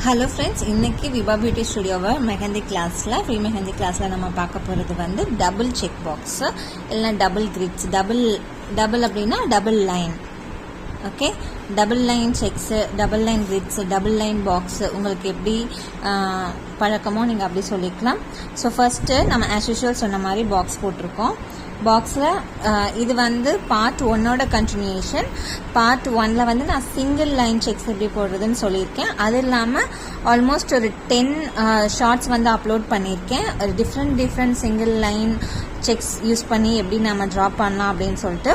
Hello friends, இன்றைக்கி Vibha beauty ஸ்டுடியோவை mehndi கிளாஸில் free mehndi கிளாஸில் நம்ம பார்க்க போகிறது வந்து டபுள் செக் பாக்ஸு இல்லைனா டபுள் கிரிட்ஸ். டபுள் அப்படின்னா double line. Okay, double line checks, double line grids, double line box உங்களுக்கு எப்படி பழக்கமோ நீங்கள் அப்படி சொல்லிக்கலாம். ஸோ ஃபஸ்ட்டு நம்ம ஆஸ் யூஷுவல் சொன்ன மாதிரி பாக்ஸ் போட்டிருக்கோம். பாக்ஸில் இது வந்து பார்ட் 1ஓட கண்டினியூஷன். பார்ட் 1ல் வந்து நான் சிங்கிள் லைன் செக்ஸ் எப்படி போடுறதுன்னு சொல்லியிருக்கேன். அது இல்லாமல் ஆல்மோஸ்ட் ஒரு 10 ஷார்ட்ஸ் வந்து அப்லோட் பண்ணியிருக்கேன். Different single line sex use பண்ணி எப்படி நம்ம ட்ரா பண்ணலாம் அப்படின்னு சொல்லிட்டு.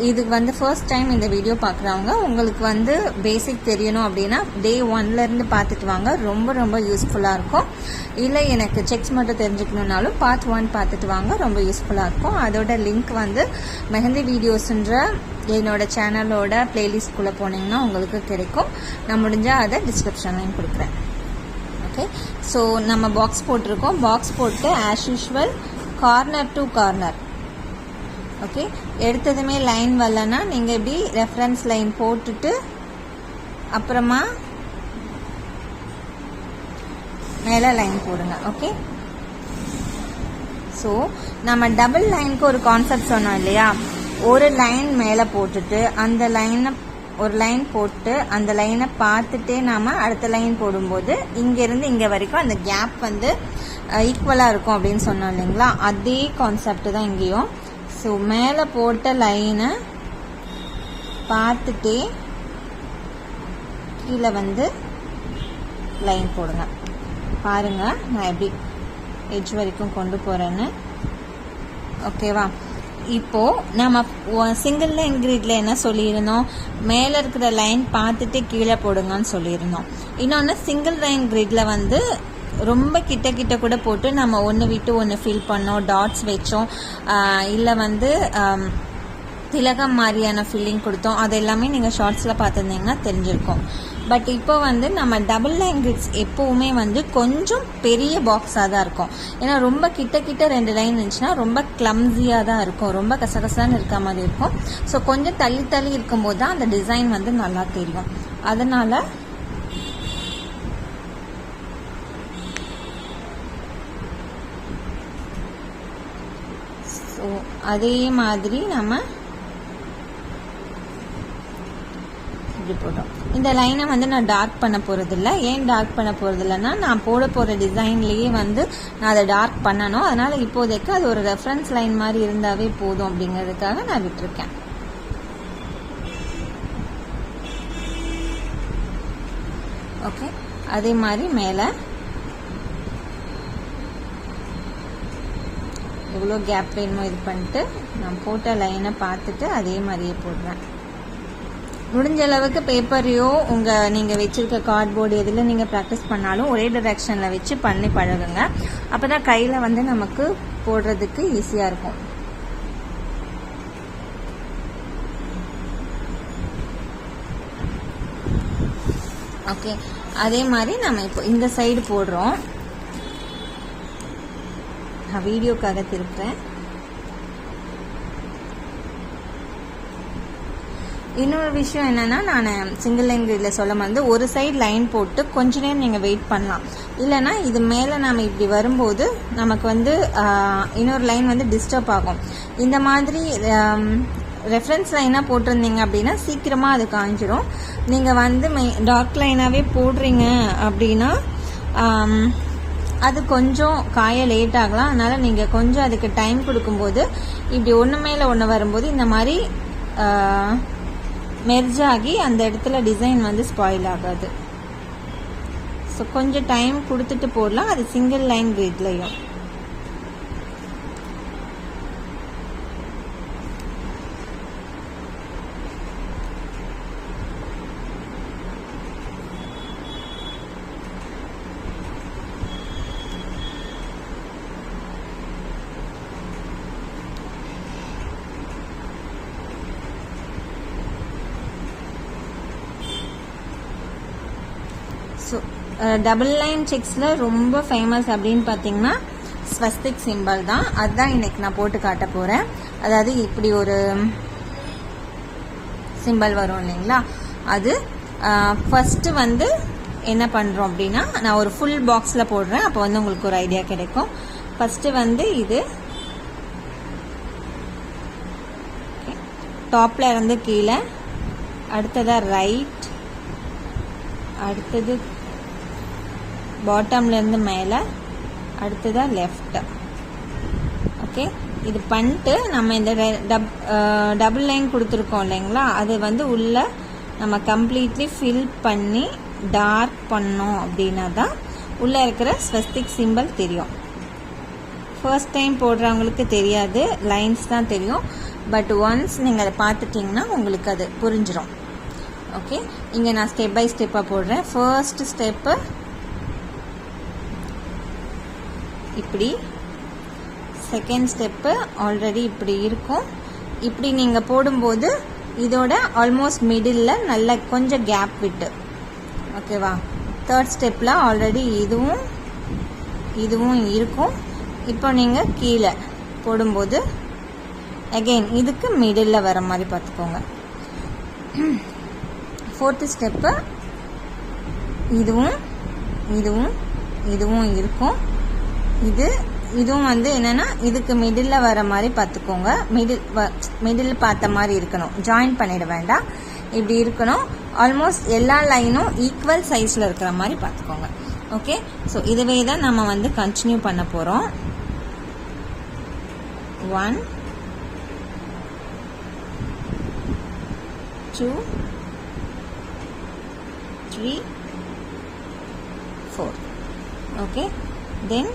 இது வந்து ஃபர்ஸ்ட் டைம் இந்த வீடியோ பார்க்குறவங்க உங்களுக்கு வந்து பேசிக் தெரியணும் அப்படின்னா டே 1லேருந்து பார்த்துட்டு வாங்க. ரொம்ப யூஸ்ஃபுல்லாக இருக்கும். இல்லை எனக்கு செக்ஸ் மட்டும் தெரிஞ்சுக்கணுன்னாலும் பார்ட் 1 பார்த்துட்டு வாங்க, ரொம்ப யூஸ்ஃபுல்லாக இருக்கும். அதோட லிங்க் வந்து மெஹந்தி வீடியோஸ்ன்ற என்னோட சேனலோட பிளேலிஸ்ட்குள்ளே போனீங்கன்னா உங்களுக்கு கிடைக்கும். நான் முடிஞ்சால் அதை டிஸ்கிரிப்ஷன்லையும் கொடுக்குறேன். ஓகே, ஸோ நம்ம பாக்ஸ் போட்டிருக்கோம். பாக்ஸ் போட்டு as usual corner to corner. Okay, எடுத்ததுமே லைன் வரலன்னா நீங்கள் இப்படி ரெஃபரன்ஸ் லைன் போட்டுட்டு அப்புறமா மேலே லைன் போடுங்க. ஓகே, ஸோ நம்ம டபுள் லைனுக்கு ஒரு கான்செப்ட் சொன்னோம் இல்லையா? ஒரு லைன் மேலே போட்டுட்டு அந்த லைனை ஒரு லைன் போட்டு அந்த லைனை பார்த்துட்டே நாம் அடுத்த லைன் போடும்போது இங்கேருந்து இங்கே வரைக்கும் அந்த கேப் வந்து ஈக்குவலாக இருக்கும் அப்படின்னு சொன்னோம் இல்லைங்களா? அதே கான்செப்ட் தான் இங்கேயும். ஸோ மேலே போட்ட லைனை பார்த்துட்டே கீழே வந்து லைன் போடுங்க. பாருங்கள் நான் எப்படி எட்ஜ் வரைக்கும் கொண்டு போகிறேன்னு. ஓகேவா? இப்போது நம்ம சிங்கிள் லைன் கிரிட்ல என்ன சொல்லியிருந்தோம்? மேலே இருக்கிற லைன் பார்த்துட்டு கீழே போடுங்கன்னு சொல்லியிருந்தோம். இன்னொன்று சிங்கிள் லைன் கிரிட்ல வந்து ரொம்ப கிட்ட கூட போட்டு நம்ம ஒன்று விட்டு ஒன்று ஃபில் பண்ணோம், டாட்ஸ் வச்சோம், இல்லை வந்து திலகம் மாதிரியான ஃபில்லிங் கொடுத்தோம். அது எல்லாமே நீங்கள் ஷார்ட்ஸில் பார்த்துருந்தீங்கன்னா தெரிஞ்சிருக்கும். பட் இப்போ வந்து நம்ம டபுள் லைன் கிரிட்ஸ் எப்போவுமே வந்து கொஞ்சம் பெரிய பாக்ஸாக தான் இருக்கும். ஏன்னா ரொம்ப கிட்ட 2 லைன் இருந்துச்சுன்னா ரொம்ப கிளம்ஸியாக தான் இருக்கும், ரொம்ப கசகசான்னு இருக்க மாதிரி இருக்கும். ஸோ கொஞ்சம் தள்ளி இருக்கும்போது தான் அந்த டிசைன் வந்து நல்லா தெரியும். அதனால் ஸோ அதே மாதிரி நம்ம இப்படி போட்டோம். இந்த லைனை வந்து நான் டார்க் பண்ண போகிறதில்ல. ஏன் டார்க் பண்ண போகிறதில்லன்னா, நான் போட போகிற டிசைன்லேயே வந்து நான் அதை டார்க் பண்ணணும். அதனால் இப்போதைக்கு அது ஒரு ரெஃபரன்ஸ் லைன் மாதிரி இருந்தாவே போதும் அப்படிங்கிறதுக்காக நான் விட்டுருக்கேன். ஓகே, அதே மாதிரி மேலே எவ்வளோ கேப் வேணுமோ இது பண்ணிட்டு நான் போட்ட லைனை பார்த்துட்டு அதே மாதிரியே போடுறேன். முடிஞ்ச அளவுக்கு பேப்பரையோ நீங்கள் வச்சுருக்க கார்ட்போர்டு எதில் நீங்கள் ப்ராக்டிஸ் பண்ணாலும் ஒரே டைரெக்ஷனில் வச்சு பண்ணி பழகுங்க. அப்போ தான் கையில் வந்து நமக்கு போடுறதுக்கு ஈஸியாக இருக்கும். ஓகே, அதே மாதிரி நம்ம இப்போ இந்த சைடு போடுறோம். நான் வீடியோக்காக திருப்புறேன். இன்னொரு விஷயம் என்னன்னா, நான் சிங்கிள் லைன் கிரிட்ல சொல்ல வந்து ஒரு சைடு லைன் போட்டு கொஞ்ச நேரம் நீங்கள் வெயிட் பண்ணலாம். இல்லைன்னா இது மேலே நம்ம இப்படி வரும்போது நமக்கு வந்து இன்னொரு லைன் வந்து டிஸ்டர்ப் ஆகும். இந்த மாதிரி ரெஃபரன்ஸ் லைனாக போட்டிருந்தீங்க அப்படின்னா சீக்கிரமாக அது காஞ்சிரும். நீங்கள் வந்து டார்க் லைனாகவே போடுறீங்க அப்படின்னா அது கொஞ்சம் காய லேட் ஆகலாம். அதனால் நீங்கள் கொஞ்சம் அதுக்கு டைம் கொடுக்கும்போது இப்படி ஒன்று மேலே ஒன்று வரும்போது இந்த மாதிரி மெர்ஜ் ஆகி அந்த இடத்துல டிசைன் வந்து ஸ்பாயில் ஆகாது. ஸோ கொஞ்சம் டைம் கொடுத்துட்டு போடலாம். அது சிங்கிள் லைன் கிரிட்லையும். ஸோ டபுள் லைன் செக்ஸில் ரொம்ப ஃபேமஸ் அப்படின்னு பார்த்தீங்கன்னா ஸ்வஸ்திக் சிம்பிள் தான். அதுதான் இன்னைக்கு நான் போட்டு காட்ட போகிறேன். அதாவது இப்படி ஒரு சிம்பிள் வரும் இல்லைங்களா? அது ஃபஸ்ட்டு வந்து என்ன பண்ணுறோம் அப்படின்னா, நான் ஒரு ஃபுல் பாக்ஸில் போடுறேன், அப்போ வந்து உங்களுக்கு ஒரு ஐடியா கிடைக்கும். ஃபஸ்ட்டு வந்து இது டாப்பில் இருந்து கீழே, அடுத்ததாக ரைட், அடுத்தது பாட்டம்லேருந்து மேலே, அடுத்ததாக லெஃப்ட். ஓகே, இது பண்ணிட்டு நம்ம இந்த டபுள் லைன் கொடுத்துருக்கோம் இல்லைங்களா, அது வந்து உள்ள நம்ம கம்ப்ளீட்லி ஃபில் பண்ணி டார்க் பண்ணோம் அப்படின்னா தான் உள்ளே இருக்கிற ஸ்வஸ்திக் சிம்பிள் தெரியும். ஃபர்ஸ்ட் டைம் போடுறவங்களுக்கு தெரியாது, லைன்ஸ் தான் தெரியும். பட் ஒன்ஸ் நீங்கள் அதை பார்த்துட்டிங்கன்னா உங்களுக்கு அது புரிஞ்சிடும். ஓகே, இங்கே நான் ஸ்டெப் பை ஸ்டெப்பாக போடுறேன். ஃபர்ஸ்ட் ஸ்டெப்பு இப்படி, செகண்ட் ஸ்டெப்பு ஆல்ரெடி இப்படி இருக்கும். இப்படி நீங்கள் போடும்போது இதோட ஆல்மோஸ்ட் மிடில் நல்ல கொஞ்சம் கேப் விட்டு, ஓகேவா. தேர்ட் ஸ்டெப்பில் ஆல்ரெடி இதுவும் இருக்கும். இப்போ நீங்கள் கீழே போடும்போது அகெயின் இதுக்கு மிடில் வர மாதிரி பார்த்துக்கோங்க. ஃபோர்த்து ஸ்டெப்பு இதுவும் இருக்கும். இதுவும் வந்து என்னன்னா இதுக்கு மிடில் வர மாதிரி பார்த்துக்கோங்க. மிடில் பார்த்த மாதிரி இருக்கணும், ஜாயின் பண்ணிட வேண்டாம், இப்படி இருக்கணும். ஆல்மோஸ்ட் எல்லா லைனும் ஈக்குவல் சைஸில் இருக்கிற மாதிரி பார்த்துக்கோங்க. ஓகே, ஸோ இதுவே தான் நம்ம வந்து கண்டினியூ பண்ண போகிறோம். 1 2 3 4. ஓகே, தென்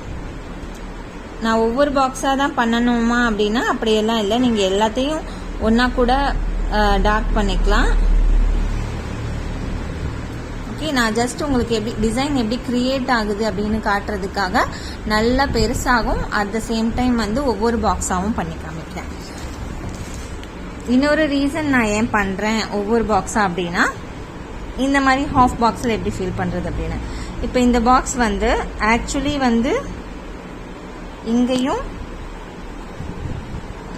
நான் ஒவ்வொரு பாக்ஸாக தான் பண்ணணுமா அப்படின்னா அப்படியெல்லாம் இல்லை, நீங்கள் எல்லாத்தையும் ஒன்றா கூட டார்க் பண்ணிக்கலாம். ஓகே, நான் ஜஸ்ட் உங்களுக்கு எப்படி டிசைன் எப்படி கிரியேட் ஆகுது அப்படின்னு காட்டுறதுக்காக நல்லா பெருசாகும், அட் த சேம் டைம் வந்து ஒவ்வொரு பாக்ஸாகவும் பண்ணி காமிக்கிறேன். இன்னொரு ரீசன் நான் ஏன் பண்ணுறேன் ஒவ்வொரு பாக்ஸாக அப்படின்னா, இந்த மாதிரி ஹாஃப் பாக்ஸில் எப்படி ஃபீல் பண்ணுறது அப்படின்னு. இப்போ இந்த பாக்ஸ் வந்து ஆக்சுவலி வந்து இங்கேயும்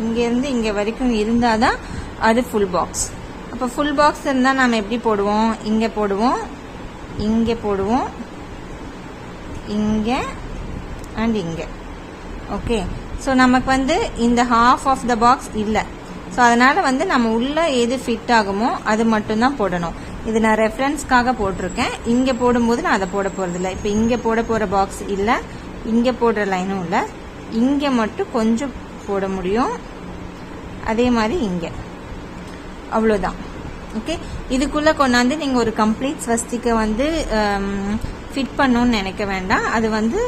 இங்கேருந்து இங்கே வரைக்கும் இருந்தால் தான் அது ஃபுல் பாக்ஸ். அப்போ ஃபுல் பாக்ஸ் இருந்தால் நம்ம எப்படி போடுவோம், இங்கே போடுவோம், இங்கே போடுவோம், இங்கே அண்ட் இங்கே. ஓகே, ஸோ நமக்கு வந்து இந்த ஹாஃப் ஆஃப் த பாக்ஸ் இல்லை. ஸோ அதனால் வந்து நம்ம உள்ளே எது ஃபிட் ஆகுமோ அது மட்டும்தான் போடணும். இது நான் ரெஃபரன்ஸ்க்காக போட்டிருக்கேன். இங்கே போடும்போது நான் அதை போட போகிறதில்ல. இப்போ இங்கே போட போகிற பாக்ஸ் இல்லை, இங்கே போடுற லைனும் இல்லை, இங்கே மட்டும் கொஞ்சம் போட முடியும், அதே மாதிரி இங்கே, அவ்வளோதான். ஓகே, இதுக்குள்ளே கொண்டாந்து நீங்கள் ஒரு கம்ப்ளீட் ஸ்வஸ்திக்கை வந்து ஃபிட் பண்ணணும்னு நினைக்க வேண்டாம், அது வந்து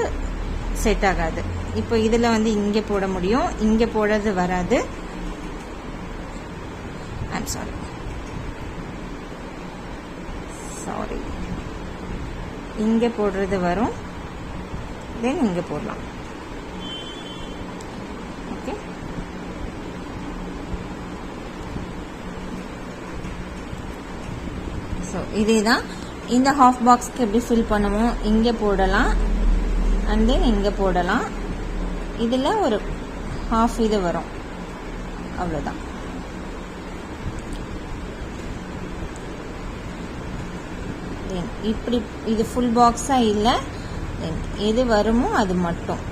செட் ஆகாது. இப்போ இதில் வந்து இங்கே போட முடியும், இங்கே போடுறது வராது. ஐம் சாரி, இங்கே போடுறது வரும், தென் இங்கே போடலாம். ஓகே, ஸோ இதே தான் இந்த ஹாஃப் பாக்ஸ்க்கு எப்படி ஃபில் பண்ணுவோம், இங்கே போடலாம் அண்ட் தென் இங்கே போடலாம். இதில் ஒரு ஹாஃப் இது வரும், அவ்வளோதான். இப்படி இது ஃபுல் பாக்ஸாக இல்லை, எது வருமோ அது மட்டும்.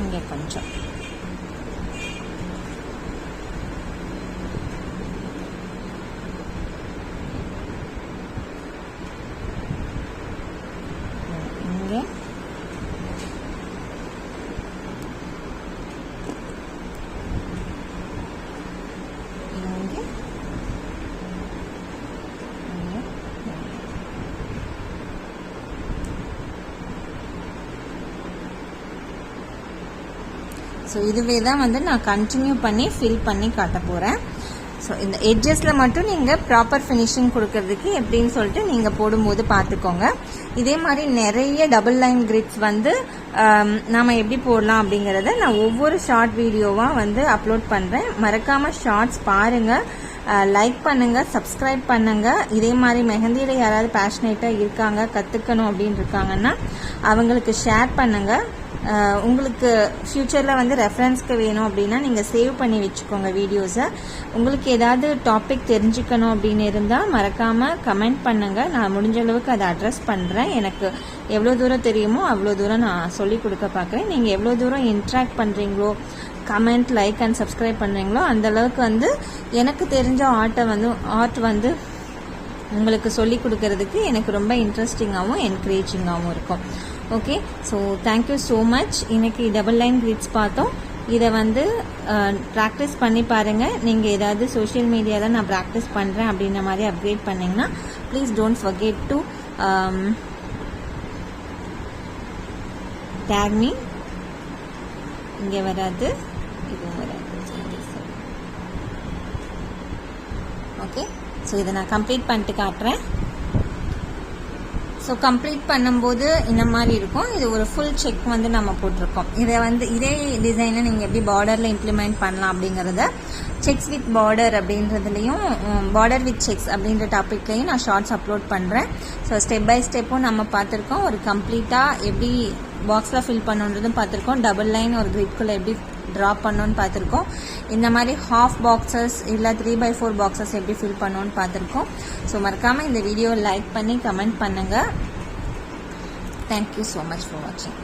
இங்கே கொஞ்சம் இங்கே ஸோ இதுவே தான் வந்து நான் கண்டினியூ பண்ணி ஃபில் பண்ணி காட்ட போகிறேன். ஸோ இந்த எட்ஜஸில் மட்டும் நீங்கள் ப்ராப்பர் ஃபினிஷிங் கொடுக்கறதுக்கு எப்படின்னு சொல்லிட்டு நீங்கள் போடும்போது பார்த்துக்கோங்க. இதே மாதிரி நிறைய டபுள் லைன் கிரிட்ஸ் வந்து நாம் எப்படி போடலாம் அப்படிங்கிறத நான் ஒவ்வொரு ஷார்ட் வீடியோவாக வந்து அப்லோட் பண்ணுறேன். மறக்காமல் ஷார்ட்ஸ் பாருங்கள், லைக் பண்ணுங்கள், சப்ஸ்கிரைப் பண்ணுங்கள். இதே மாதிரி மெஹந்தியில் யாராவது பேஷனேட்டாக இருக்காங்க, கற்றுக்கணும் அப்படின்னு இருக்காங்கன்னா அவங்களுக்கு ஷேர் பண்ணுங்கள். உங்களுக்கு ஃப்யூச்சரில் வந்து ரெஃபரன்ஸ்க்கு வேணும் அப்படின்னா நீங்கள் சேவ் பண்ணி வச்சுக்கோங்க வீடியோஸை. உங்களுக்கு ஏதாவது டாபிக் தெரிஞ்சுக்கணும் அப்படின்னு இருந்தால் மறக்காமல் கமெண்ட் பண்ணுங்கள். நான் முடிஞ்ச அளவுக்கு அதை அட்ரஸ் பண்ணுறேன். எனக்கு எவ்வளோ தூரம் தெரியுமோ அவ்வளோ தூரம் நான் சொல்லிக் கொடுக்க பார்க்குறேன். நீங்கள் எவ்வளோ தூரம் இன்ட்ராக்ட் பண்ணுறீங்களோ, கமெண்ட், லைக் அண்ட் சப்ஸ்கிரைப் பண்ணுறீங்களோ அந்தளவுக்கு வந்து எனக்கு தெரிஞ்ச ஆர்ட் வந்து உங்களுக்கு சொல்லிக் கொடுக்கறதுக்கு எனக்கு ரொம்ப இன்ட்ரெஸ்டிங்காகவும் என்கரேஜிங்காகவும் இருக்கும். Okay, so thank you so much. இன்றைக்கி டபுள் லைன் கிரிட்ஸ் பார்த்தோம். இதை வந்து ப்ராக்டிஸ் பண்ணி பாருங்கள். நீங்கள் ஏதாவது சோஷியல் மீடியாவில் நான் ப்ராக்டிஸ் பண்ணுறேன் அப்படின்ற மாதிரி அப்டேட் பண்ணிங்கன்னா please don't forget to take me. இங்கே வராது, இதுவும் வராது. ஓகே, ஸோ இதை நான் கம்ப்ளீட் பண்ணிட்டு காட்டுறேன். ஸோ கம்ப்ளீட் பண்ணும்போது இந்த மாதிரி இருக்கும். இது ஒரு ஃபுல் செக் வந்து நம்ம போட்டிருக்கோம். இதை வந்து இதே டிசைனை நீங்கள் எப்படி பார்டரில் இம்ப்ளிமெண்ட் பண்ணலாம் அப்படிங்கிறத செக்ஸ் வித் பார்டர் அப்படின்றதுலையும் பார்டர் வித் செக்ஸ் அப்படின்ற டாப்பிக்லையும் நான் ஷார்ட்ஸ் அப்லோட் பண்ணுறேன். ஸோ ஸ்டெப் பை ஸ்டெப்பும் நம்ம பார்த்துருக்கோம். ஒரு கம்ப்ளீட்டாக எப்படி பாக்ஸில் ஃபில் பண்ணுன்றதும் பார்த்துருக்கோம். டபுள் லைன் ஒரு கிரிட்குள்ளே எப்படி ட்ரா பண்ணோன்னு பார்த்துருக்கோம். இந்த மாதிரி ஹாஃப் பாக்ஸஸ் இல்லை 3x4 பாக்ஸஸ் எப்படி ஃபில் பண்ணோன்னு பார்த்துருக்கோம். ஸோ மறக்காமல் இந்த வீடியோவை லைக் பண்ணி கமெண்ட் பண்ணுங்கள். தேங்க்யூ ஸோ மச் ஃபார் வாட்சிங்.